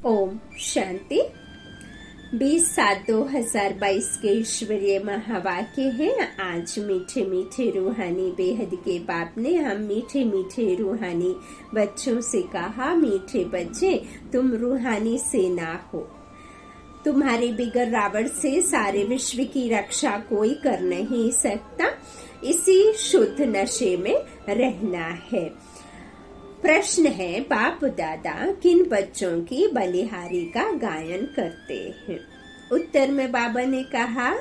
ओम शांति। 20/7/2022 के ईश्वरीय महावाक्य है। आज मीठे मीठे रूहानी बेहद के बाप ने हम मीठे मीठे रूहानी बच्चों से कहा, मीठे बच्चे तुम रूहानी सेना हो। तुम्हारे बिगर रावण से सारे विश्व की रक्षा कोई कर नहीं सकता। इसी शुद्ध नशे में रहना है। प्रश्न है, बाप दादा किन बच्चों की बलिहारी का गायन करते हैं? उत्तर में बाबा ने कहा,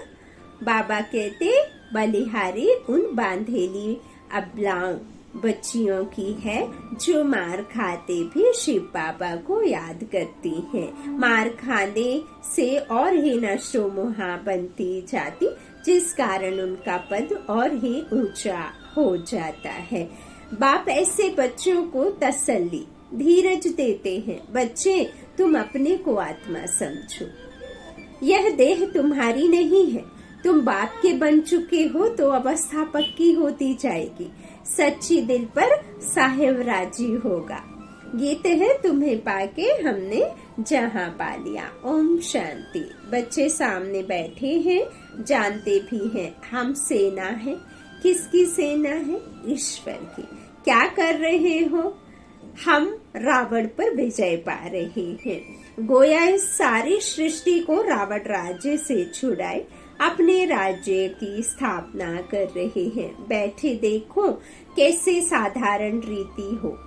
बाबा कहते बलिहारी उन बांधेली अबलाओं बच्चियों की है जो मार खाते भी शिव बाबा को याद करती हैं। मार खाने से और ही नशो मुहा बनती जाती, जिस कारण उनका पद और ही ऊंचा हो जाता है। बाप ऐसे बच्चों को तसल्ली धीरज देते हैं। बच्चे तुम अपने को आत्मा समझो, यह देह तुम्हारी नहीं है। तुम बाप के बन चुके हो तो अवस्था पक्की होती जाएगी। सच्ची दिल पर साहेब राजी होगा। गीत है, तुम्हें पाके हमने जहां पा लिया। ओम शांति। बच्चे सामने बैठे हैं, जानते भी हैं हम सेना है। किसकी सेना है? ईश्वर की। क्या कर रहे हो? हम रावण पर विजय पा रहे हैं। गोया इस सारी सृष्टि को रावण राज्य से छुड़ाए अपने राज्य की स्थापना कर रहे हैं। बैठे देखो कैसे साधारण रीति हो,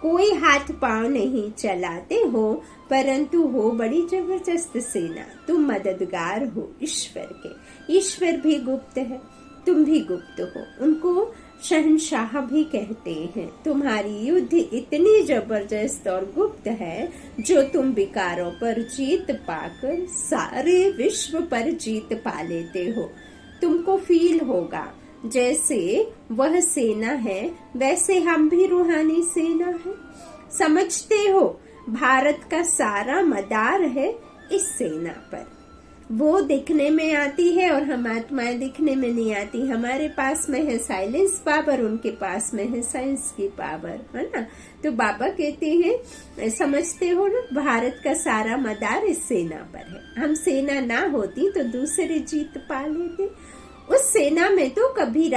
कोई हाथ पांव नहीं चलाते हो, परंतु हो बड़ी जबरदस्त सेना। तुम मददगार हो ईश्वर के। ईश्वर भी गुप्त है, तुम भी गुप्त हो। उनको शहंशाह भी कहते हैं। तुम्हारी युद्ध इतनी जबरदस्त और गुप्त है जो तुम विकारों पर जीत पाकर सारे विश्व पर जीत पा लेते हो। तुमको फील होगा जैसे वह सेना है, वैसे हम भी रूहानी सेना है। समझते हो भारत का सारा मदार है इस सेना पर। वो दिखने में आती है और हम आत्माएं दिखने में नहीं आती। हमारे पास में है साइलेंस पावर, उनके पास में है साइंस की पावर, है ना। तो बाबा कहते हैं, समझते हो ना, भारत का सारा मदार इस सेना पर है। हम सेना ना होती तो दूसरे जीत पा लेते। उस सेना में तो कभी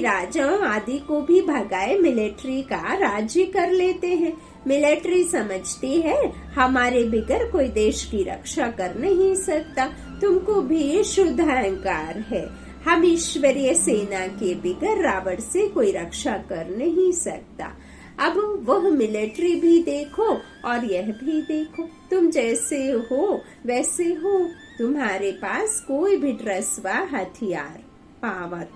राजाओं आदि को भी भगाए मिलिट्री का राज्य कर लेते हैं। मिलिट्री समझती है हमारे बिगर कोई देश की रक्षा कर नहीं सकता। तुमको भी शुद्ध अहंकार है। हम ईश्वरीय सेना के बिगर रावण से कोई रक्षा कर नहीं सकता। अब वह मिलिट्री भी देखो और यह भी देखो, तुम जैसे हो वैसे हो। तुम्हारे पास कोई भी ड्रेसवा हथियार पावर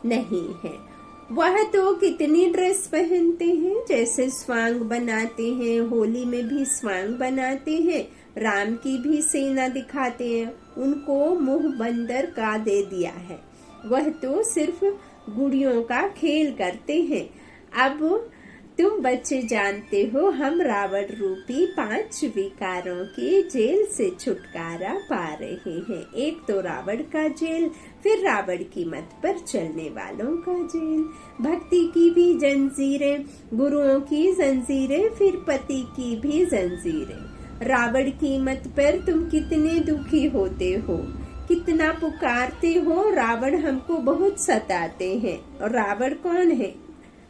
नहीं है। वह तो कितनी ड्रेस पहनते हैं, जैसे स्वांग बनाते हैं, होली में भी स्वांग बनाते हैं, राम की भी सेना दिखाते हैं। उनको मुंह बंदर का दे दिया है। वह तो सिर्फ गुड़ियों का खेल करते हैं। अब तुम बच्चे जानते हो हम रावण रूपी 5 विकारों की जेल से छुटकारा पा रहे हैं। एक तो रावण का जेल, फिर रावण की मत पर चलने वालों का जेल, भक्ति की भी जंजीरें, गुरुओं की जंजीरें, फिर पति की भी जंजीरें। रावण की मत पर तुम कितने दुखी होते हो, कितना पुकारते हो। रावण हमको बहुत सताते हैं। और रावण कौन है?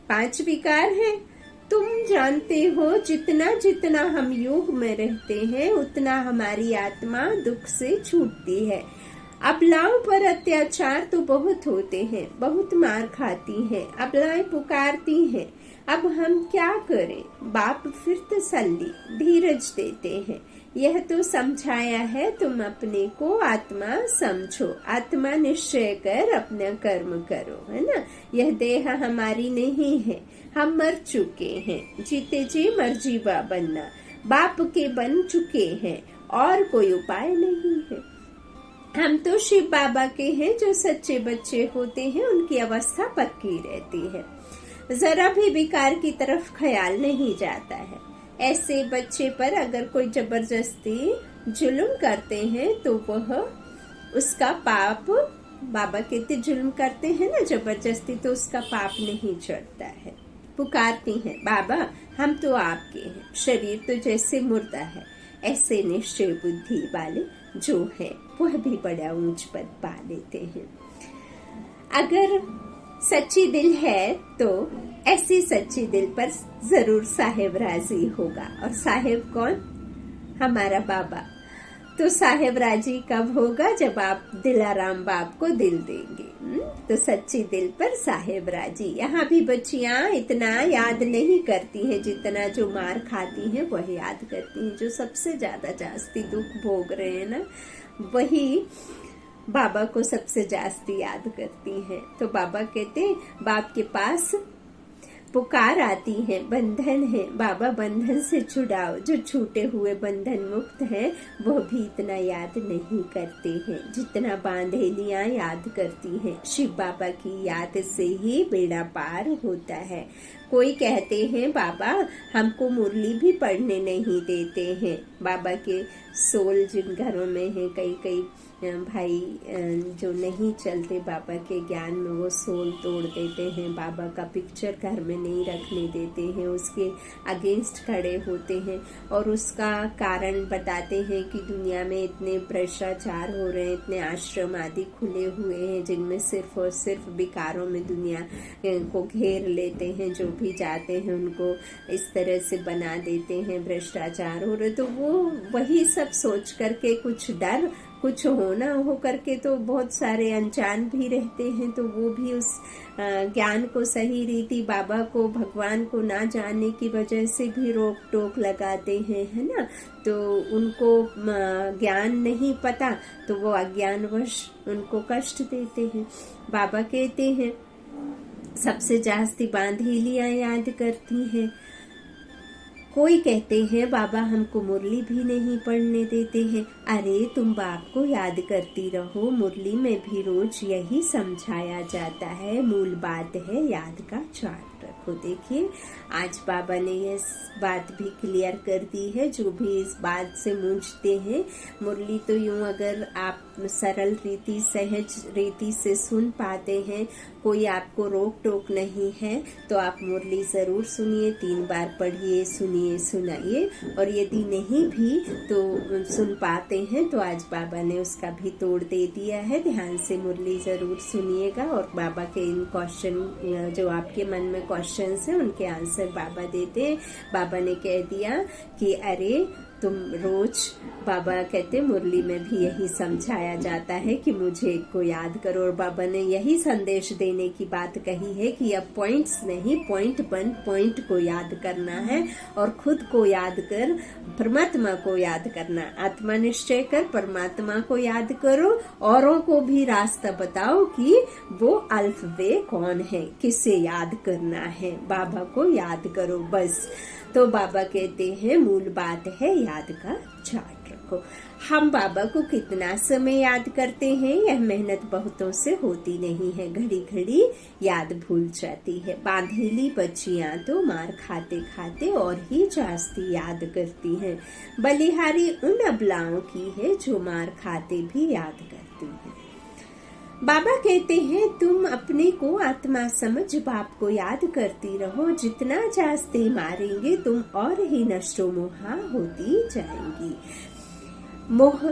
5 विकार हैं। तुम जानते हो जितना जितना हम योग में रहते हैं उतना हमारी आत्मा दुख से छूटती है। अबलाओं पर अत्याचार तो बहुत होते हैं, बहुत मार खाती हैं, अबलाएं पुकारती हैं। अब हम क्या करें? बाप फिर तसल्ली धीरज देते हैं। यह तो समझाया है, तुम अपने को आत्मा समझो, आत्मा निश्चय कर अपना कर्म करो, है ना। यह देह हमारी नहीं है, हम मर चुके हैं। जीते जी मर्जीवा बनना, बाप के बन चुके हैं और कोई उपाय नहीं है। हम तो शिव बाबा के हैं। जो सच्चे बच्चे होते हैं उनकी अवस्था पक्की रहती है, जरा भी विकार की तरफ ख्याल नहीं जाता है। ऐसे बच्चे पर अगर कोई जबरदस्ती जुल्म करते हैं तो वह उसका पाप, बाबा कहते जुल्म करते हैं ना जबरदस्ती, तो उसका पाप नहीं चढ़ता है। पुकारती हैं, बाबा हम तो आपके हैं। शरीर तो जैसे मुर्दा है, ऐसे निश्चय बुद्धि वाले जो है वह भी बड़ा ऊंच पद पा लेते हैं। अगर सच्ची दिल है तो ऐसी सच्ची दिल पर जरूर साहेब राजी होगा। और साहेब कौन? हमारा बाबा। तो साहेब राजी कब होगा? जब आप दिलाराम बाप को दिल देंगे। तो सच्ची दिल पर साहेब राजी। यहाँ भी बच्चियां इतना याद नहीं करती हैं जितना जो मार खाती हैं वह याद करती हैं। जो सबसे ज्यादा जास्ती दुख भोग रहे हैं ना, वही बाबा को सबसे जास्ती याद करती हैं। तो बाबा कहते हैं बाप के पास पुकार आती है, बंधन है, बाबा बंधन से छुड़ाओ। जो छूटे हुए बंधन मुक्त हैं वो भी इतना याद नहीं करते हैं जितना बांधेलियां याद करती हैं। शिव बाबा की याद से ही बेड़ा पार होता है। कोई कहते हैं बाबा हमको मुरली भी पढ़ने नहीं देते हैं। बाबा के सोल जिन घरों में है, कई भाई जो नहीं चलते बाबा के ज्ञान में, वो सोल तोड़ देते हैं। बाबा का पिक्चर घर में नहीं रखने देते हैं, उसके अगेंस्ट खड़े होते हैं और उसका कारण बताते हैं कि दुनिया में इतने भ्रष्टाचार हो रहे हैं, इतने आश्रम आदि खुले हुए हैं जिनमें सिर्फ और सिर्फ विकारों में दुनिया को घेर लेते हैं। जो भी जाते हैं उनको इस तरह से बना देते हैं, भ्रष्टाचार हो रहे। तो वो वही सब सोच करके कुछ डर, कुछ होना हो करके तो बहुत सारे अनजान भी रहते हैं। तो वो भी उस ज्ञान को, सही रीति बाबा को, भगवान को ना जानने की वजह से भी रोक टोक लगाते हैं, है ना। तो उनको ज्ञान नहीं पता तो वो अज्ञानवश उनको कष्ट देते हैं। बाबा कहते हैं सबसे जास्ती बांधेलियां याद करती हैं। कोई कहते हैं बाबा हमको मुरली भी नहीं पढ़ने देते हैं। अरे तुम बाप को याद करती रहो, मुरली में भी रोज यही समझाया जाता है। मूल बात है याद का चार्ट रखो। देखिए आज बाबा ने ये बात भी क्लियर कर दी है। जो भी इस बात से मूंझते हैं, मुरली तो यूं अगर आप सरल रीति, सहज रीति से सुन पाते हैं, कोई आपको रोक टोक नहीं है, तो आप मुरली जरूर सुनिए, 3 बार पढ़िए, सुनिए, सुनाइए। और यदि नहीं भी तो सुन पाते हैं तो आज बाबा ने उसका भी तोड़ दे दिया है। ध्यान से मुरली जरूर सुनिएगा और बाबा के इन क्वेश्चन, जो आपके मन में क्वेश्चंस हैं, उनके आंसर बाबा देते हैं। बाबा ने कह दिया कि अरे तुम रोज, बाबा कहते मुरली में भी यही समझाया जाता है कि मुझे को याद करो। और बाबा ने यही संदेश देने की बात कही है कि अब पॉइंट्स नहीं, पॉइंट को याद करना है और खुद को याद कर परमात्मा को याद करना। आत्मा निश्चय कर परमात्मा को याद करो, औरों को भी रास्ता बताओ कि वो अल्फ वे कौन है, किसे याद करना है। बाबा को याद करो बस। तो बाबा कहते हैं मूल बात है याद का चार्ट रखो। हम बाबा को कितना समय याद करते हैं, यह मेहनत बहुतों से होती नहीं है। घड़ी घड़ी याद भूल जाती है। बांधेली बच्चियां तो मार खाते खाते और ही जास्ती याद करती हैं। बलिहारी उन अबलाओं की है जो मार खाते भी याद करती हैं। बाबा कहते हैं तुम अपने को आत्मा समझ बाप को याद करती रहो। जितना जास्ती मारेंगे तुम और ही नष्टो मोहा होती जाएंगी। मोह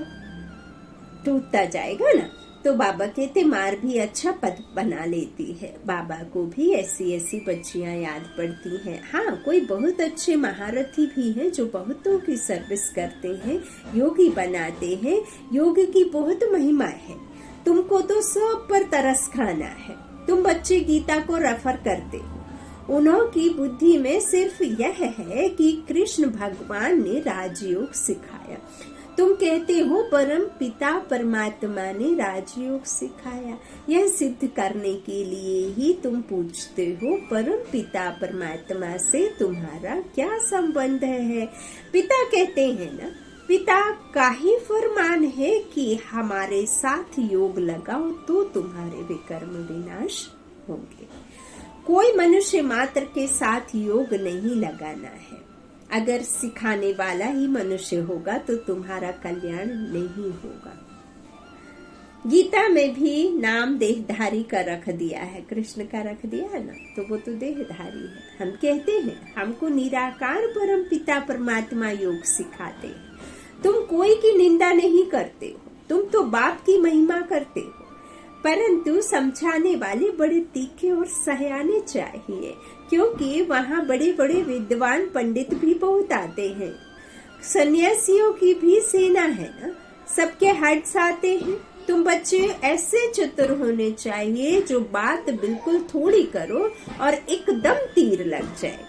टूटता जाएगा ना। तो बाबा कहते मार भी अच्छा पद बना लेती है। बाबा को भी ऐसी बच्चियां याद पड़ती हैं। हाँ, कोई बहुत अच्छे महारथी भी हैं जो बहुतों की सर्विस करते हैं, योगी बनाते हैं। योग की बहुत महिमा है। तुमको तो सब पर तरस खाना है। तुम बच्चे गीता को रेफर करते हो। उन्हों की बुद्धि में सिर्फ यह है कि कृष्ण भगवान ने राजयोग सिखाया। तुम कहते हो परम पिता परमात्मा ने राजयोग सिखाया। यह सिद्ध करने के लिए ही तुम पूछते हो परम पिता परमात्मा से तुम्हारा क्या संबंध है। पिता कहते हैं ना, पिता का ही फरमान है कि हमारे साथ योग लगाओ तो तुम्हारे विकर्म विनाश होंगे। कोई मनुष्य मात्र के साथ योग नहीं लगाना है। अगर सिखाने वाला ही मनुष्य होगा तो तुम्हारा कल्याण नहीं होगा। गीता में भी नाम देहधारी का रख दिया है, कृष्ण का रख दिया है ना, तो वो तो देहधारी है। हम कहते हैं हमको निराकार परम पिता परमात्मा योग सिखाते हैं। तुम कोई की निंदा नहीं करते हो, तुम तो बाप की महिमा करते हो, परंतु समझाने वाले बड़े तीखे और सयाने चाहिए, क्योंकि वहाँ बड़े बड़े विद्वान पंडित भी बहुत आते हैं। सन्यासियों की भी सेना है ना, सबके हट्स आते हैं। तुम बच्चे ऐसे चतुर होने चाहिए जो बात बिल्कुल थोड़ी करो और एकदम तीर लग जाए।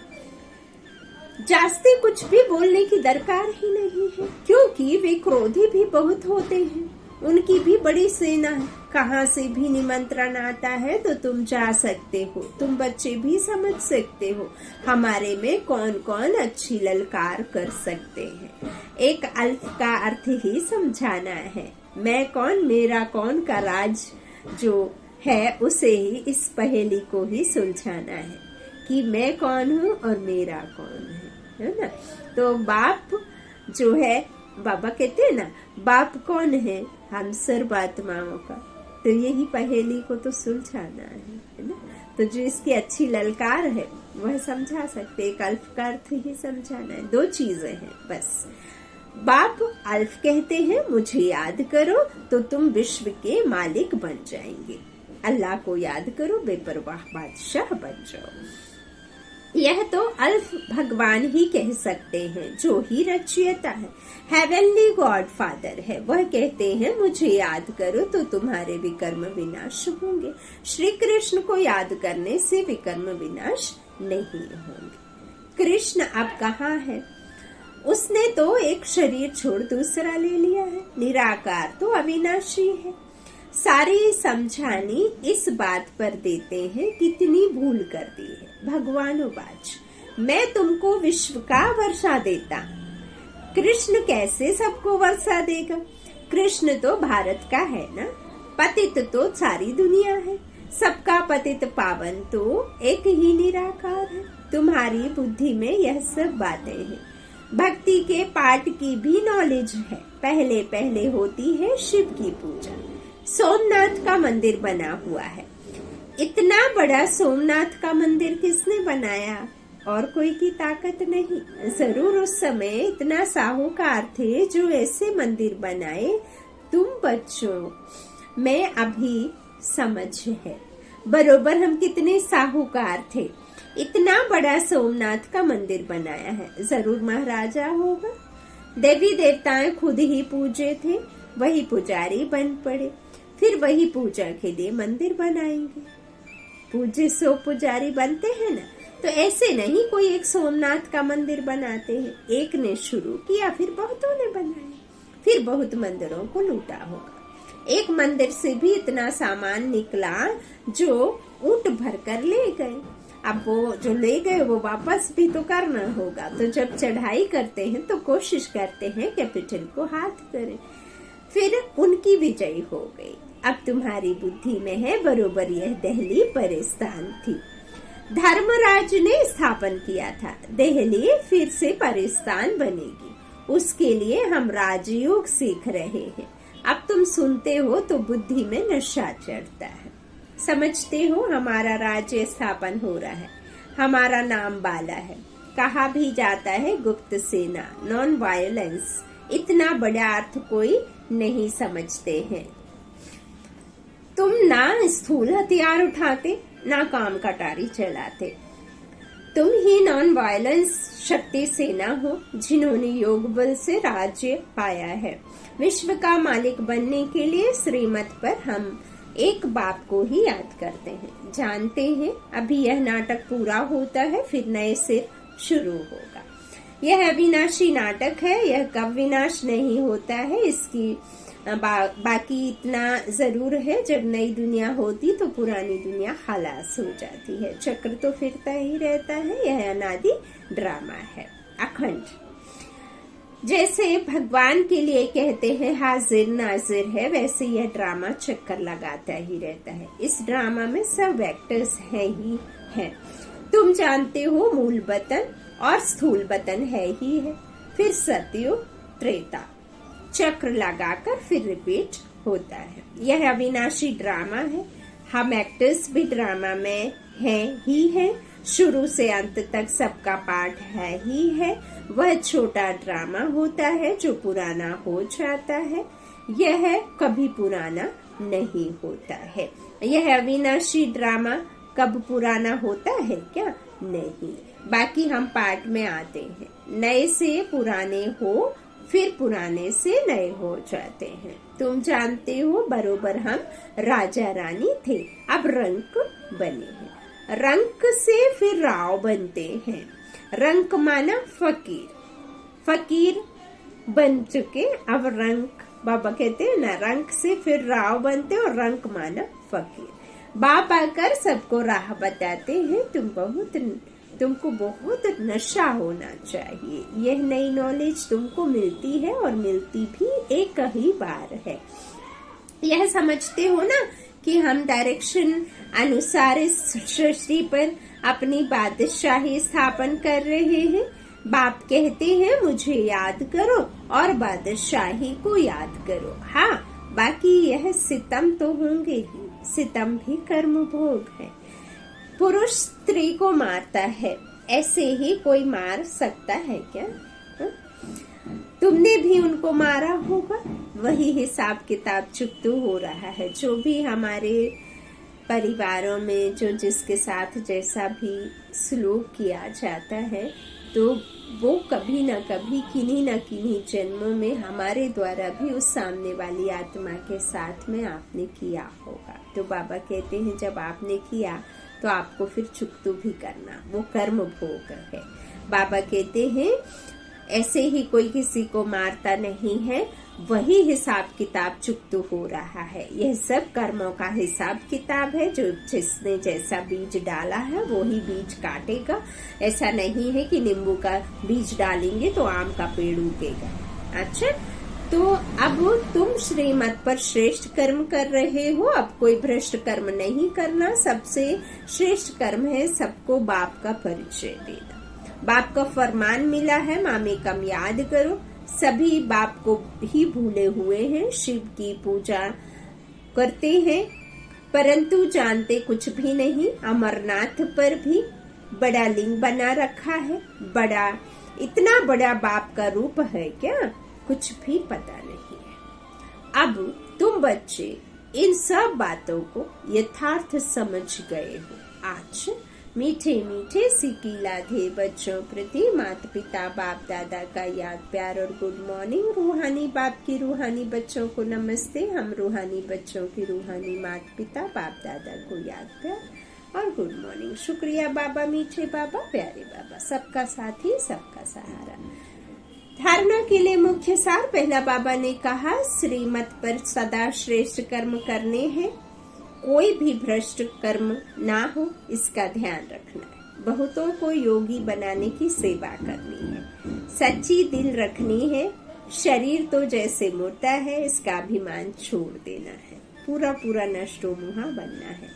जास्ती कुछ भी बोलने की दरकार ही नहीं है, क्योंकि वे क्रोधी भी बहुत होते हैं, उनकी भी बड़ी सेना है। कहाँ से भी निमंत्रण आता है तो तुम जा सकते हो, तुम बच्चे भी समझ सकते हो हमारे में कौन कौन अच्छी ललकार कर सकते हैं। एक अल्फ का अर्थ ही समझाना है। मैं कौन मेरा कौन का राज जो है उसे ही, इस पहेली को ही सुलझाना है कि मैं कौन हूँ और मेरा कौन है ना। तो बाप जो है, बाबा कहते हैं ना, बाप कौन है, हम सर्वात्माओं का। तो यही पहेली को तो सुलझाना है ना। तो जो इसकी अच्छी ललकार है वह समझा सकते, एक अल्फ का अर्थ ही समझाना है। दो चीजें हैं बस। बाप अल्फ कहते हैं मुझे याद करो तो तुम विश्व के मालिक बन जाएंगे, अल्लाह को याद करो बेपरवाह बादशाह बन जाओ। यह तो अल्फ भगवान ही कह सकते हैं, जो ही रचयिता है, हेवनली गॉड फादर है। वह कहते हैं मुझे याद करो तो तुम्हारे विकर्म विनाश होंगे। श्री कृष्ण को याद करने से विकर्म विनाश नहीं होंगे। कृष्ण अब कहाँ है? उसने तो एक शरीर छोड़ दूसरा ले लिया है। निराकार तो अविनाशी है। सारी समझानी इस बात पर देते हैं कितनी भूल कर दी है। भगवानुवाच, मैं तुमको विश्व का वर्षा देता। कृष्ण कैसे सबको वर्षा देगा? कृष्ण तो भारत का है ना। पतित तो सारी दुनिया है, सबका पतित पावन तो एक ही निराकार है। तुम्हारी बुद्धि में यह सब बातें हैं। भक्ति के पाठ की भी नॉलेज है। पहले पहले होती है शिव की पूजा। सोमनाथ का मंदिर बना हुआ है। इतना बड़ा सोमनाथ का मंदिर किसने बनाया? और कोई की ताकत नहीं। जरूर उस समय इतना साहूकार थे जो ऐसे मंदिर बनाए। तुम बच्चों में अभी समझ है बरोबर हम कितने साहूकार थे। इतना बड़ा सोमनाथ का मंदिर बनाया है, जरूर महाराजा होगा। देवी देवताएं खुद ही पूजे थे, वही पुजारी बन पड़े, फिर वही पूजा के लिए मंदिर बनाएंगे। पूजे सो पुजारी बनते हैं ना। तो ऐसे नहीं कोई एक सोमनाथ का मंदिर बनाते हैं। एक ने शुरू किया, फिर बहुतों ने बनाया, फिर बहुत मंदिरों को लूटा होगा। एक मंदिर से भी इतना सामान निकला जो ऊंट भर कर ले गए। अब वो जो ले गए वो वापस भी तो करना होगा। तो जब चढ़ाई करते हैं तो कोशिश करते हैं कैपिटल को हाथ करें। फिर उनकी विजय हो गई। अब तुम्हारी बुद्धि में है बरोबर यह दिल्ली परिस्थान थी। धर्मराज ने स्थापन किया था। दिल्ली फिर से परिस्थान बनेगी, उसके लिए हम राजयोग सीख रहे हैं। अब तुम सुनते हो तो बुद्धि में नशा चढ़ता है। समझते हो हमारा राज्य स्थापन हो रहा है, हमारा नाम बाला है। कहा भी जाता है गुप्त सेना, नॉन वायलेंस। इतना बड़ा अर्थ कोई नहीं समझते हैं। तुम ना स्थूल हथियार उठाते, ना काम कटारी चलाते। तुम ही नॉन वायलेंस शक्ति सेना हो, जिन्होंने योग बल से राज्य पाया है। विश्व का मालिक बनने के लिए श्रीमत पर हम एक बाप को ही याद करते हैं। जानते हैं अभी यह नाटक पूरा होता है, फिर नए से शुरू होगा। यह अविनाशी नाटक है, यह कब विनाश नहीं होता है इसकी बाकी इतना जरूर है, जब नई दुनिया होती तो पुरानी दुनिया खलास हो जाती है। चक्र तो फिरता ही रहता है। यह अनादि ड्रामा है, अखंड। जैसे भगवान के लिए कहते हैं हाजिर नाजिर है, वैसे यह ड्रामा चक्कर लगाता ही रहता है। इस ड्रामा में सब एक्टर्स हैं ही हैं। तुम जानते हो मूल बतन और स्थूल बतन है ही है, फिर सतयुग त्रेता, चक्र लगाकर फिर रिपीट होता है। यह अविनाशी ड्रामा है। हम एक्टर्स भी ड्रामा में हैं ही हैं। शुरू से अंत तक सबका पार्ट है ही है। वह छोटा ड्रामा होता है जो पुराना हो जाता है। यह कभी पुराना नहीं होता है। यह अविनाशी ड्रामा कब पुराना होता है क्या? नहीं। बाकी हम पार्ट में आते हैं, नए से पुराने हो, फिर पुराने से नए हो जाते हैं। तुम जानते हो बरोबर हम राजा रानी थे, अब रंक बने हैं। रंक से फिर राव बनते हैं। रंक माना फकीर, फकीर बन चुके, अब रंक, बाबा कहते हैं ना, रंक से फिर राव बनते और रंक माना फकीर। बाप आकर सबको राह बताते हैं। तुमको बहुत नशा होना चाहिए। यह नई नॉलेज तुमको मिलती है और मिलती भी एक ही बार है। यह समझते हो ना कि हम डायरेक्शन अनुसार इस सृष्टि पर अपनी बादशाही स्थापन कर रहे हैं। बाप कहते हैं मुझे याद करो और बादशाही को याद करो। हाँ, बाकी यह सितम तो होंगे ही, सितम भी कर्म भोग है। पुरुष स्त्री को मारता है, ऐसे ही कोई मार सकता है क्या? हा? तुमने भी उनको मारा होगा। वही हिसाब किताब चुकतू हो रहा है। जो भी हमारे परिवारों में जो जिसके साथ जैसा भी सलूक किया जाता है, तो वो कभी न कभी किन्हीं न किन्हीं जन्मों में हमारे द्वारा भी उस सामने वाली आत्मा के साथ में आपने किया होगा। तो बाबा कहते हैं जब आपने किया तो आपको फिर चुकतू भी करना, वो कर्म भोग है। बाबा कहते हैं ऐसे ही कोई किसी को मारता नहीं है, वही हिसाब किताब चुकतू हो रहा है। यह सब कर्मों का हिसाब किताब है। जो जिसने जैसा बीज डाला है वो ही बीज काटेगा। ऐसा नहीं है कि नींबू का बीज डालेंगे तो आम का पेड़ उगेगा। अच्छा, तो अब तुम श्रीमत पर श्रेष्ठ कर्म कर रहे हो। अब कोई भ्रष्ट कर्म नहीं करना। सबसे श्रेष्ठ कर्म है सबको बाप का परिचय देना। बाप का फरमान मिला है, मामे कम याद करो। सभी बाप को ही भूले हुए हैं, शिव की पूजा करते हैं परंतु जानते कुछ भी नहीं। अमरनाथ पर भी बड़ा लिंग बना रखा है। बड़ा, इतना बड़ा बाप का रूप है क्या? कुछ भी पता नहीं है। अब तुम बच्चे इन सब बातों को यथार्थ समझ गए हो। आज मीठे मीठे सिक्की लाधे बच्चों प्रति माता पिता बाप दादा का याद प्यार और गुड मॉर्निंग। रूहानी बाप की रूहानी बच्चों को नमस्ते। हम रूहानी बच्चों की रूहानी माता पिता बाप दादा को याद प्यार और गुड मॉर्निंग। शुक्रिया बाबा, मीठे बाबा, प्यारे बाबा, सबका साथी सबका सहारा। धारणा के लिए मुख्य सार। पहला बाबा ने कहा श्रीमत पर सदा श्रेष्ठ कर्म करने हैं, कोई भी भ्रष्ट कर्म ना हो, इसका ध्यान रखना है। बहुतों को योगी बनाने की सेवा करनी है, सच्ची दिल रखनी है। शरीर तो जैसे मुर्दा है, इसका अभिमान छोड़ देना है। पूरा पूरा नष्टो मुहा बनना है।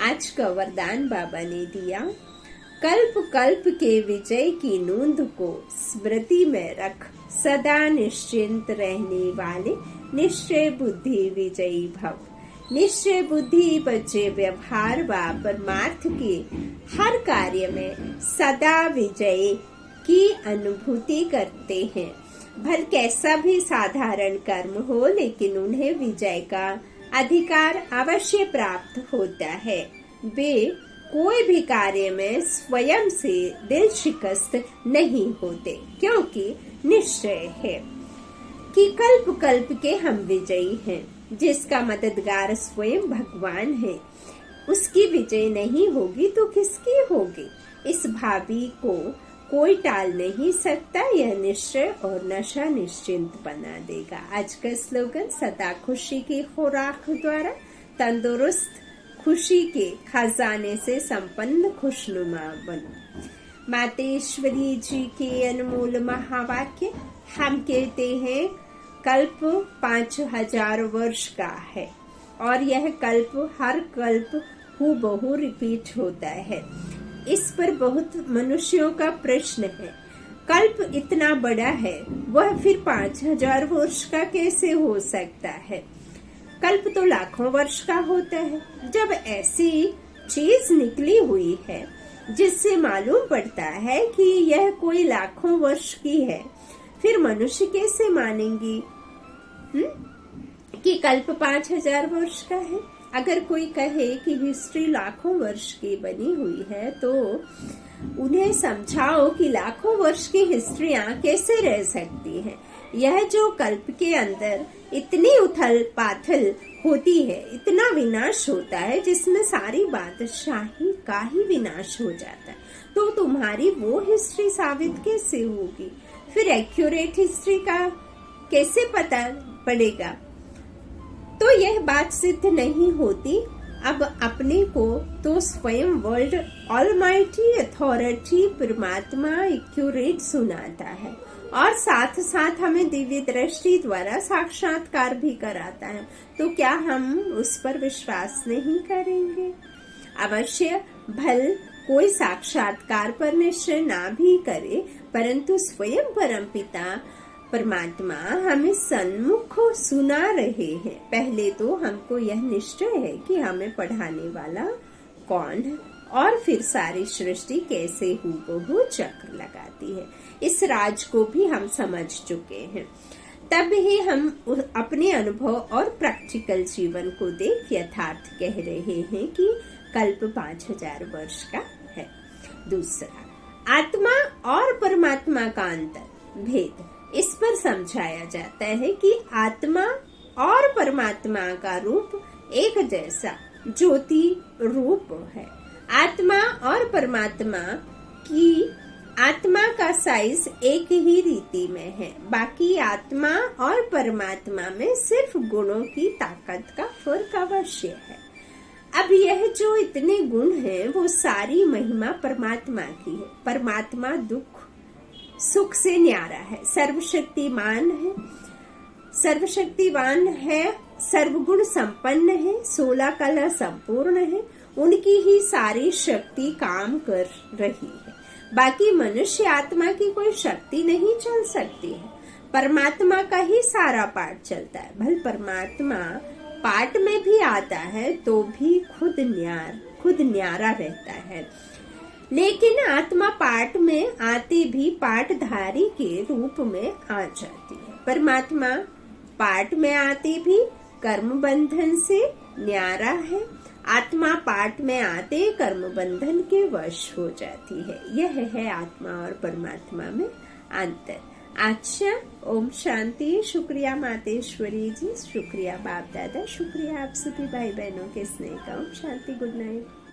आज का वरदान बाबा ने दिया, कल्प कल्प के विजय की नूंद को स्मृति में रख, सदा निश्चिंत रहने वाले निश्चय बुद्धि विजयी भव। निश्चय बुद्धि बच्चे व्यवहार व परमार्थ के हर कार्य में सदा विजय की अनुभूति करते हैं। भल कैसा भी साधारण कर्म हो, लेकिन उन्हें विजय का अधिकार अवश्य प्राप्त होता है। वे कोई भी कार्य में स्वयं से दिल शिकस्त नहीं होते, क्योंकि निश्चय है कि कल्प कल्प के हम विजयी हैं। जिसका मददगार स्वयं भगवान है, उसकी विजय नहीं होगी तो किसकी होगी? इस भावी को कोई टाल नहीं सकता। यह निश्चय और नशा निश्चिंत बना देगा। आज का स्लोगन, सदा खुशी की खुराक द्वारा तंदुरुस्त, खुशी के खजाने से संपन्न खुशनुमा बनो। मातेश्वरी जी के अनमोल महावाक्य। हम कहते हैं कल्प 5000 वर्ष का है और यह कल्प हर कल्प हूबहू रिपीट होता है। इस पर बहुत मनुष्यों का प्रश्न है, कल्प इतना बड़ा है, वह फिर 5000 वर्ष का कैसे हो सकता है? कल्प तो लाखों वर्ष का होता है। जब ऐसी चीज निकली हुई है जिससे मालूम पड़ता है कि यह कोई लाखों वर्ष की है, फिर मनुष्य कैसे मानेंगी कि कल्प 5000 वर्ष का है। अगर कोई कहे कि हिस्ट्री लाखों वर्ष की बनी हुई है, तो उन्हें समझाओ कि लाखों वर्ष की हिस्ट्रियां कैसे रह सकती हैं। यह जो कल्प के अंदर इतनी उथल पाथल होती है, इतना विनाश होता है, जिसमें सारी बादशाही का ही विनाश हो जाता है, तो तुम्हारी वो हिस्ट्री साबित कैसे होगी? फिर एक्यूरेट हिस्ट्री का कैसे पता पड़ेगा? तो यह बात सिद्ध नहीं होती। अब अपने को तो स्वयं वर्ल्ड ऑलमाइटी अथॉरिटी परमात्मा एक्यूरेट सुनाता है और साथ साथ हमें दिव्य दृष्टि द्वारा साक्षात्कार भी कराता है। तो क्या हम उस पर विश्वास नहीं करेंगे? अवश्य भल कोई साक्षात्कार पर निश्चय ना भी करे, परंतु स्वयं परमपिता परमात्मा हमें सन्मुख सुना रहे हैं। पहले तो हमको यह निश्चय है कि हमें पढ़ाने वाला कौन है और फिर सारी सृष्टि कैसे हूबहू चक्र लगाती है, इस राज को भी हम समझ चुके हैं। तब ही हम अपने अनुभव और प्रैक्टिकल जीवन को देख यथार्थ कह रहे हैं कि कल्प 5000 वर्ष का है। दूसरा, आत्मा और परमात्मा का अंतर भेद, इस पर समझाया जाता है कि आत्मा और परमात्मा का रूप एक जैसा ज्योति रूप है। आत्मा और परमात्मा की आत्मा का साइज एक ही रीति में है, बाकी आत्मा और परमात्मा में सिर्फ गुणों की ताकत का फर्क अवश्य है। अब यह जो इतने गुण हैं, वो सारी महिमा परमात्मा की है। परमात्मा दुख सुख से न्यारा है, सर्वशक्तिमान है, सर्वगुण संपन्न है, 16 कला संपूर्ण है, उनकी ही सारी शक्ति काम कर रही है। बाकी मनुष्य आत्मा की कोई शक्ति नहीं चल सकती है, परमात्मा का ही सारा पाठ चलता है। भले परमात्मा पाठ में भी आता है तो भी खुद न्यारा रहता है, लेकिन आत्मा पाठ में आते भी पाठधारी के रूप में आ जाती है। परमात्मा पाठ में आते भी कर्म बंधन से न्यारा है, आत्मा पाठ में आते कर्म बंधन के वश हो जाती है। यह है आत्मा और परमात्मा में अंतर। अच्छा, ओम शांति। शुक्रिया मातेश्वरी जी, शुक्रिया बाप दादा, शुक्रिया आप सभी भाई बहनों के स्नेह का। Om Shanti, good night.